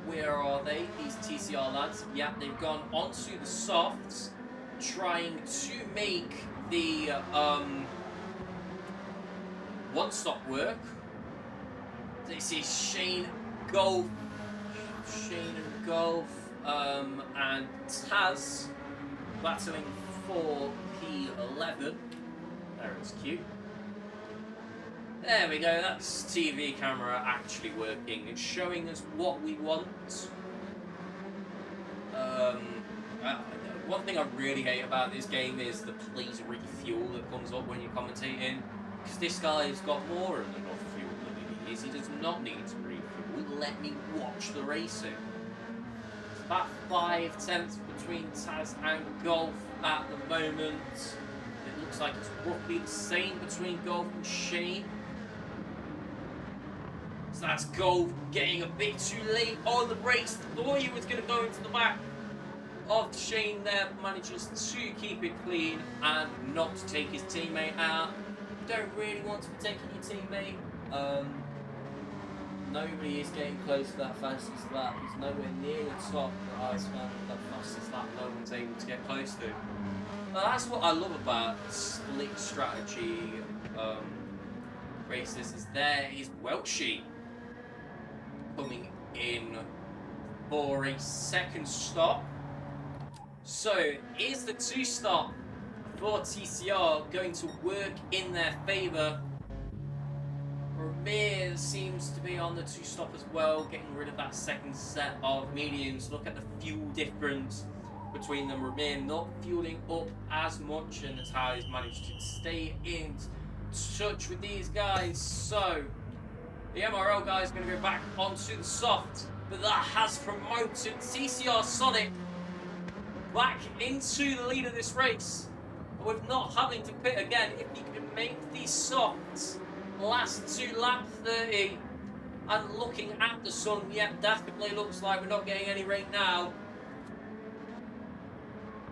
where are they, these TCR lads? Yeah, they've gone onto the softs, trying to make the one-stop work. This is Shane and Golf, and Taz battling for P11. There, it's cute. There we go, that's TV camera actually working. It's showing us what we want. One thing I really hate about this game is the please refuel that comes up when you're commentating. Because this guy's got more than enough fuel than he is. He does not need to refuel. Let me watch the racing. It's about 5/10 between Taz and Golf at the moment. It looks like it's roughly the same between Golf and Shane. So that's Golf getting a bit too late on the race. Thought he was going to go into the back of Shane there, manages to keep it clean and not to take his teammate out. Don't really want to be taking your teammate. Nobody is getting close to that fastest lap. He's nowhere near the top of the Iceman. That fastest lap no one's able to get close to. That's what I love about split strategy races, is there is Welshie coming in for a second stop. So, is the 2-stop for TCR going to work in their favour? Ramir seems to be on the 2-stop as well, getting rid of that second set of mediums. Look at the fuel difference between them. Ramir not fueling up as much, and that's how he's managed to stay in touch with these guys. So, the MRL guy is going to go back onto the soft, but that has promoted TCR Sonic back into the lead of this race, with not having to pit again. If you can make these softs last to lap 30, and looking at the sun, yeah, definitely looks like we're not getting any rain now.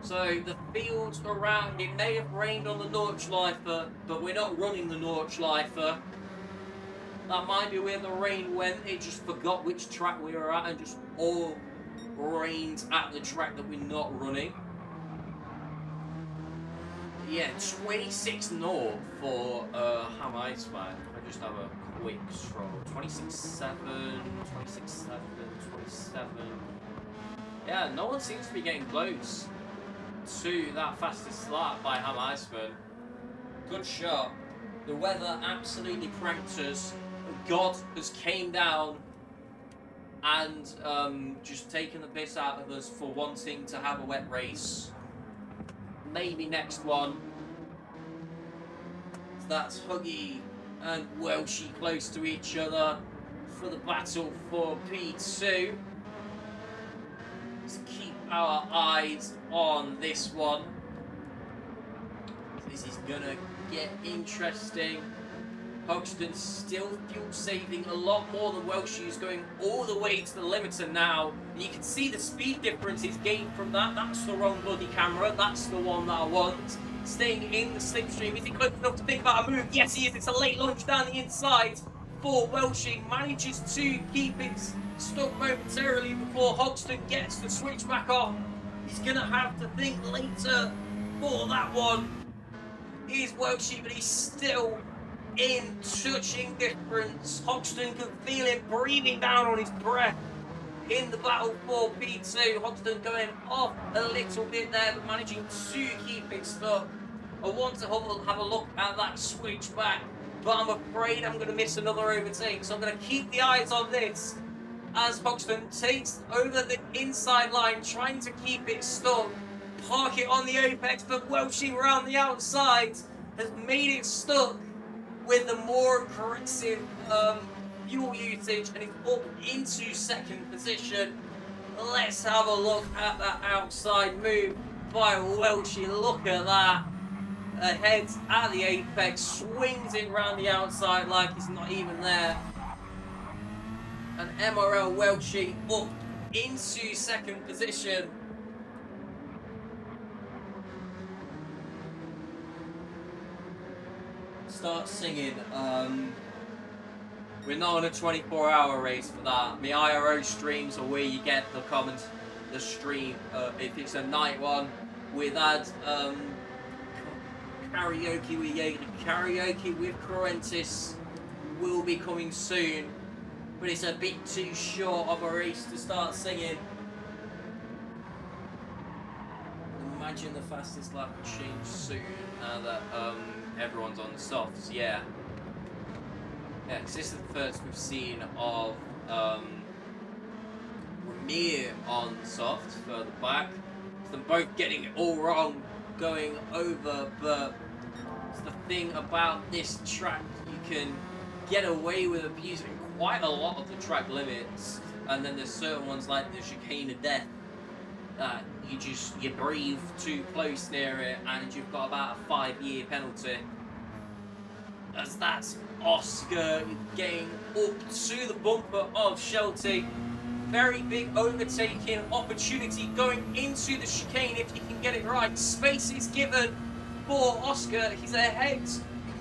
So the fields around, it may have rained on the Nordschleife, but we're not running the Nordschleife. That might be where the rain went. It just forgot which track we were at and just all rained at the track that we're not running. Yeah, 26 north for Ham Iceman. I just have a quick stroll. 26.7, 26.7, 27. Yeah, no one seems to be getting close to that fastest lap by Ham Iceman. Good shot. The weather absolutely pranked us. God has came down and just taken the piss out of us for wanting to have a wet race. Maybe next one. So that's Huggy and Welshie close to each other for the battle for P2. Let's keep our eyes on this one. This is gonna get interesting. Hoxton still fuel saving a lot more than Welshie, is going all the way to the limiter now. And you can see the speed difference is gained from that. That's the wrong bloody camera. That's the one that I want. Staying in the slipstream. Is he close enough to think about a move? Yes, he is. It's a late launch down the inside for Welshie. Manages to keep it stuck momentarily before Hoxton gets the switch back off. He's going to have to think later for that one. He's Welshie, but he's still in touching difference. Hoxton can feel him breathing down on his breath in the battle for P2. Hoxton going off a little bit there, but managing to keep it stuck. I want to have a look at that switch back, but I'm afraid I'm going to miss another overtake, so I'm going to keep the eyes on this as Hoxton takes over the inside line, trying to keep it stuck, park it on the apex, but Welshie around the outside has made it stuck with the more aggressive fuel usage, and it's up into second position. Let's have a look at that outside move by Welshie. Look at that. Ahead at the apex, swings it round the outside like he's not even there. And MRL Welshie up into second position. Start singing. We're not on a 24-hour race for that. My IRO streams are where you get the stream. If it's a night one, we've had karaoke with Jaeger. Karaoke with Kruentis will be coming soon, but it's a bit too short of a race to start singing. Imagine the fastest lap will change soon now that everyone's on the softs. Yeah. Yeah, because this is the first we've seen of Ramir on soft further back. So them both getting it all wrong, going over, but it's the thing about this track, you can get away with abusing quite a lot of the track limits, and then there's certain ones like the chicane of death that you breathe too close near it and you've got about a 5-year penalty. As that's Oscar getting up to the bumper of Shelty. Very big overtaking opportunity going into the chicane if he can get it right. Space is given for Oscar. He's ahead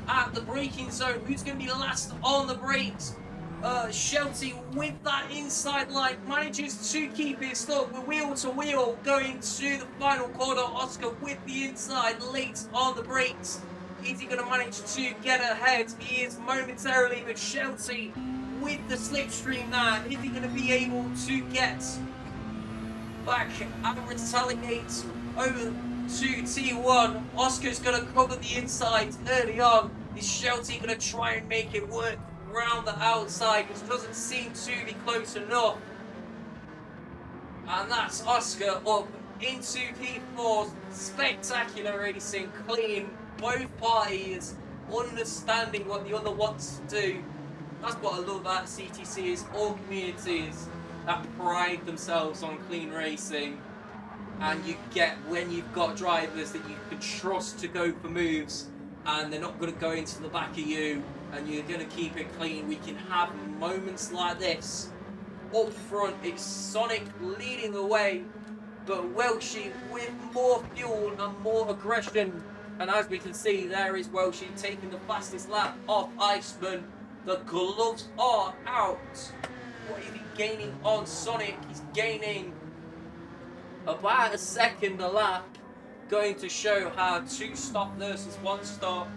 at the braking zone. Who's going to be last on the brakes? Shelty with that inside line manages to keep it stuck with wheel to wheel going to the final corner. Oscar with the inside late on the brakes. Is he going to manage to get ahead? He is momentarily, but Shelty with the slipstream now. Is he going to be able to get back and retaliate over to T1? Oscar's going to cover the inside early on. Is Shelty going to try and make it work round the outside, which doesn't seem to be close enough? And that's Oscar up into P4. Spectacular racing, clean. Both parties understanding what the other wants to do. That's what I love about CTC, is all communities that pride themselves on clean racing, and you get when you've got drivers that you can trust to go for moves and they're not going to go into the back of you and you're going to keep it clean. We can have moments like this. Up front, it's Sonic leading the way, but Welshie with more fuel and more aggression. And as we can see, there is Welshie taking the fastest lap off Iceman. The gloves are out. What is he gaining on Sonic? He's gaining about a second a lap. Going to show how 2 stop versus 1 stop,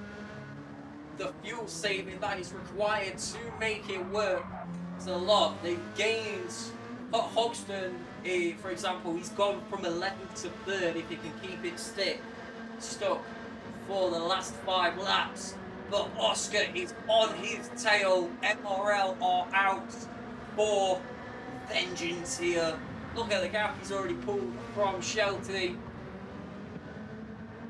the fuel saving that is required to make it work is a lot. They've gained Hoxton, for example, he's gone from 11th to 3rd if he can keep it stuck for the last 5 laps. But Oscar is on his tail. MRL are out for vengeance here. Look at the gap he's already pulled from Shelty.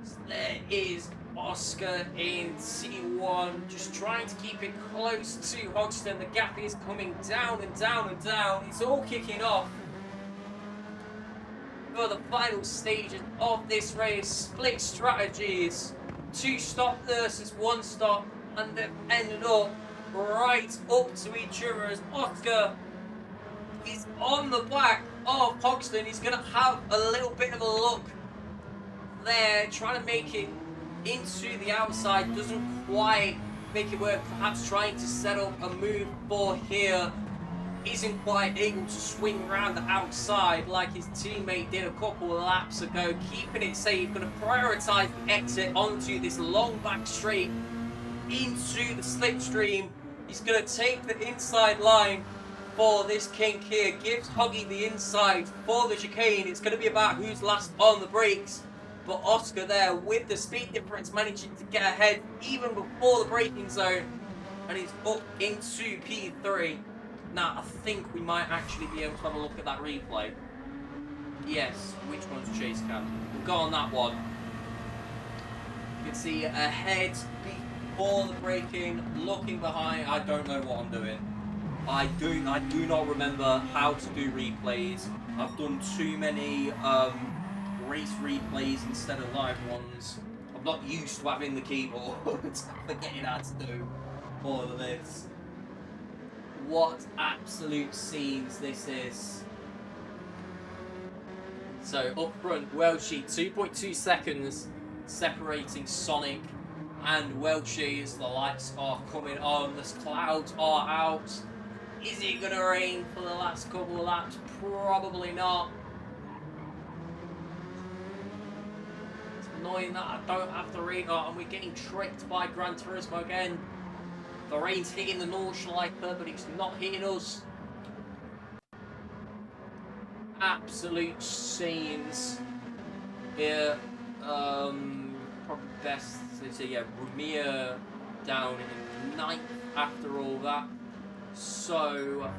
So there is Oscar in C1, just trying to keep it close to Hoxton. The gap is coming down and down and down. It's all kicking off for the final stages of this race. Split strategies. 2 stop versus 1 stop, and they've ended up right up to each other as Oscar is on the back of Hoxton. He's going to have a little bit of a look there, trying to make it into the outside. Doesn't quite make it work, perhaps trying to set up a move for here. Isn't quite able to swing around the outside like his teammate did a couple of laps ago. Keeping it safe, going to prioritise the exit onto this long back straight into the slipstream. He's going to take the inside line for this kink here. Gives Huggy the inside for the chicane. It's going to be about who's last on the brakes. But Oscar there with the speed difference managing to get ahead even before the braking zone. And he's up into P3. Now, I think we might actually be able to have a look at that replay. Yes, which one's chase cam? We'll go on that one. You can see ahead before the braking, looking behind. I don't know what I'm doing. I do not remember how to do replays. I've done too many race replays instead of live ones. I'm not used to having the keyboard. Forgetting how to do all of this. What absolute scenes this is. So up front, Welshie, 2.2 seconds separating Sonic and Welshie as the lights are coming on, the clouds are out. Is it going to rain for the last couple of laps? Probably not. It's annoying that I don't have the radar and we're getting tricked by Gran Turismo again. The rain's hitting the Nordschleifer, but it's not hitting us. Absolute scenes here. Probably best to say, yeah, Rumia down in 9th after all that. So,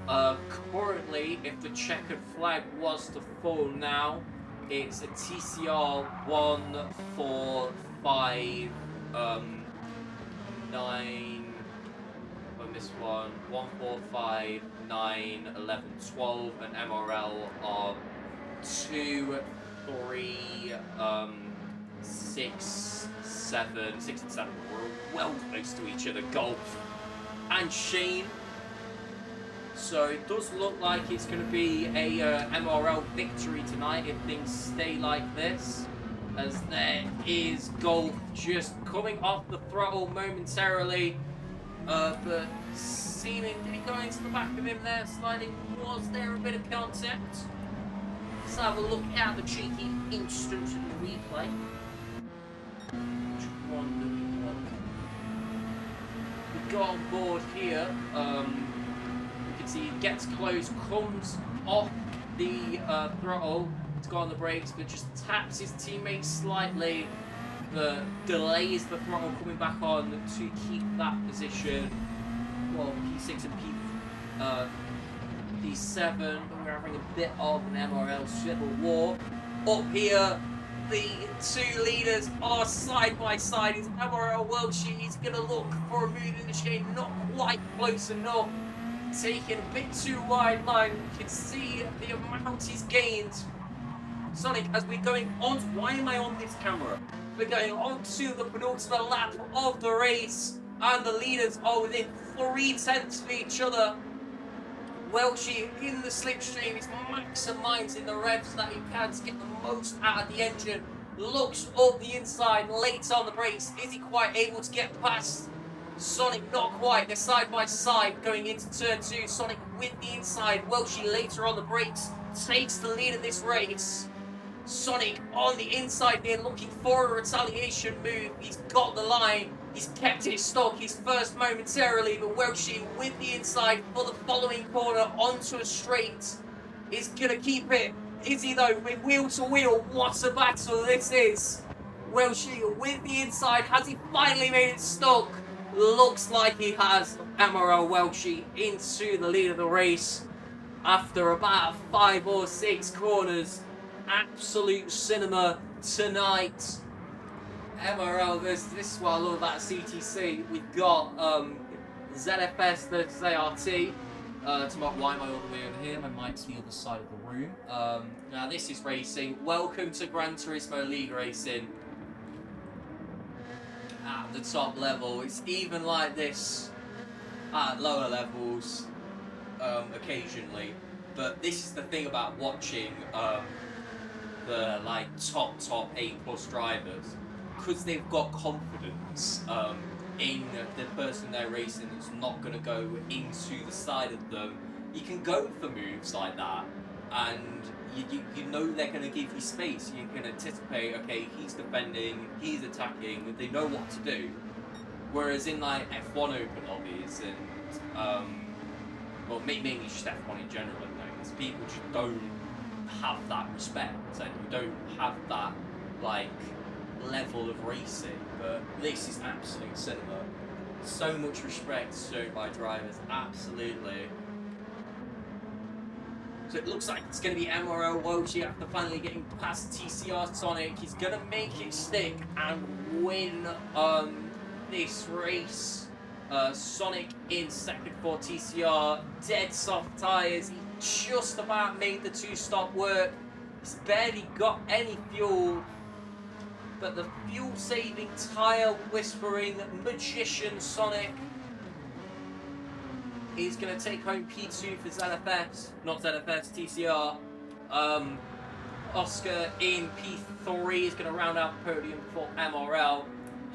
currently, if the checkered flag was to fall now, it's a TCR 145, 9, on this one, 145, 9, 11, 12, an MRL of 2, 3, 6, 7, 6 and 7. We're well close to each other, Golf and Shane. So it does look like it's going to be a MRL victory tonight if things stay like this. As there is Golf just coming off the throttle momentarily. But seeming, did he go into the back of him there slightly? Was there a bit of contact? Let's have a look at the cheeky instant replay. Which one do we want? We go on board here. You can see he gets close, comes off the throttle to go on the brakes, but just taps his teammate slightly, but delays the throttle coming back on to keep that position. Well, P6 and P7, but we're having a bit of an MRL civil war. Up here, the two leaders are side by side. It's MRL Welsh. He's going to look for a move in the shade, not quite close enough. Taking a bit too wide line. You can see the amount he's gained. Sonic, as we're going on, why am I on this camera? We're going on to the penultimate lap of the race, and the leaders are within 3/10 of each other. Welshie in the slipstream is maximising the revs that he can to get the most out of the engine. Looks up the inside, late on the brakes. Is he quite able to get past Sonic? Not quite. They're side by side going into turn 2. Sonic with the inside. Welshie later on the brakes takes the lead of this race. Sonic on the inside there looking for a retaliation move. He's got the line. He's kept it stuck. He's first momentarily, but Welshie with the inside for the following corner onto a straight is going to keep it. Is he though? With wheel to wheel. What a battle this is. Welshie with the inside. Has he finally made it stuck? Looks like he has. MRL Welshie into the lead of the race after about 5 or 6 corners. Absolute cinema tonight. MRL, this is what I love about CTC. We've got ZFS versus ART. To my, why am I all the way over here? My mic's the other side of the room. Now this is racing. Welcome to Gran Turismo League Racing. At the top level, it's even like this at lower levels occasionally. But this is the thing about watching the like top A+ drivers, because they've got confidence in the person they're racing that's not going to go into the side of them. You can go for moves like that, and you know they're going to give you space. You can anticipate, okay, he's defending, he's attacking. They know what to do. Whereas in like F1 open lobbies and well, mainly just F1 in general, because people just don't have that respect and you don't have that like level of racing. But this is absolute cinema. So much respect shown by drivers, absolutely. So it looks like it's going to be MRL Welshie after finally getting past TCR Sonic. He's going to make it stick and win this race. Sonic in second for TCR. Dead soft tyres. He just about made the 2-stop work. He's barely got any fuel. But the fuel-saving tyre whispering magician Sonic is going to take home P2 for ZFS, not ZFS, TCR. Oscar in P3 is going to round out the podium for MRL.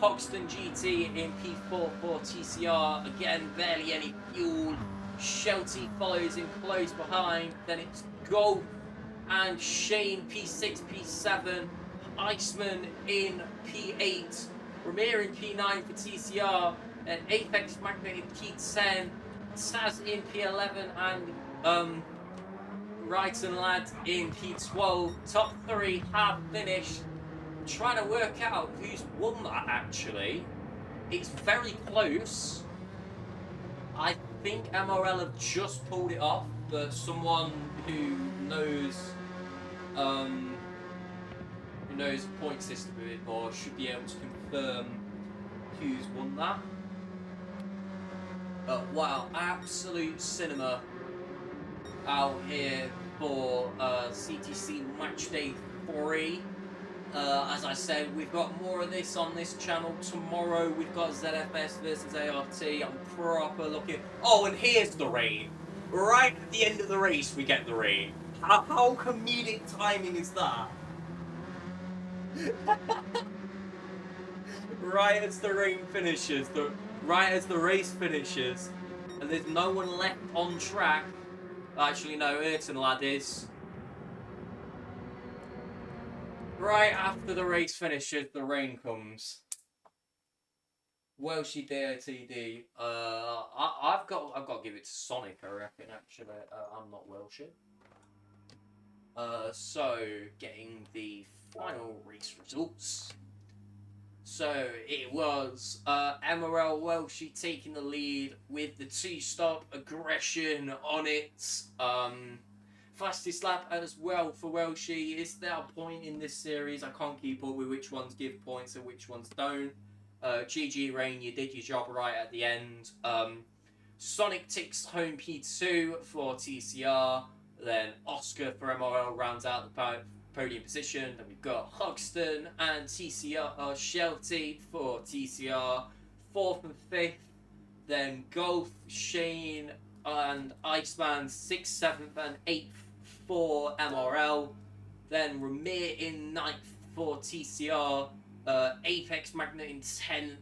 Hoxton GT in P4 for TCR. Again, barely any fuel. Shelty follows in close behind. Then it's Golf and Shane P6, P7. Iceman in P8. Ramir in P9 for TCR. And Apex Magnet in P10. Saz in P11 and Wright and Lad in P12. Top 3 have finished. I'm trying to work out who's won that actually. It's very close. I think MRL have just pulled it off, but someone who knows the point system a bit more should be able to confirm who's won that. But wow, absolute cinema out here for CTC Matchday 3. As I said, we've got more of this on this channel tomorrow. We've got ZFS versus ART. I'm proper looking. Oh, and here's the rain. Right at the end of the race, we get the rain. How comedic timing is that? Right as the rain finishes, right as the race finishes, and there's no one left on track. Actually, no, Ayrton lad is. Right after the race finishes, the rain comes. Welshie DOTD. I've got to give it to Sonic, I reckon. Actually, I'm not Welshie. So getting the final race results. So it was MRL Welshie taking the lead with the two-stop aggression on it. Fastest lap as well for Welshie. Is there a point in this series? I can't keep up with which ones give points and which ones don't. GG Rain, you did your job right at the end. Sonic takes home P2 for TCR. Then Oscar for MRL rounds out the podium position. Then we've got Hoxton and TCR Shelty for TCR, 4th and 5th. Then Golf, Shane and Iceman 6th, 7th and 8th for MRL. Then Ramir in 9th for TCR. Apex Magnet in 10th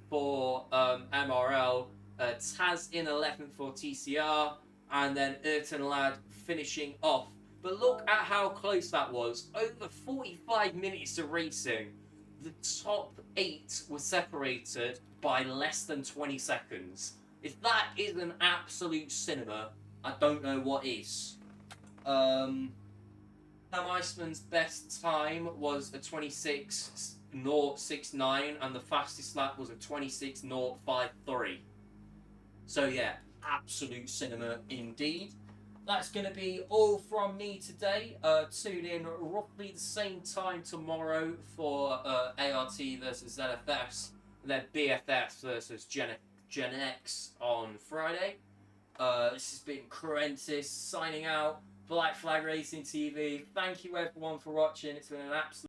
for MRL. Taz in 11th for TCR. And then Ayrton Lad finishing off. But look at how close that was. Over 45 minutes of racing, the top 8 were separated by less than 20 seconds. If that isn't absolute cinema, I don't know what is. Sam Iceman's best time was a 26.069 and the fastest lap was a 26.053. So yeah, absolute cinema indeed. That's going to be all from me today. Tune in roughly the same time tomorrow for ART versus ZFS, and then BFS versus Gen X on Friday. This has been Kruentis signing out. Black Flag Racing TV. Thank you everyone for watching. It's been an absolute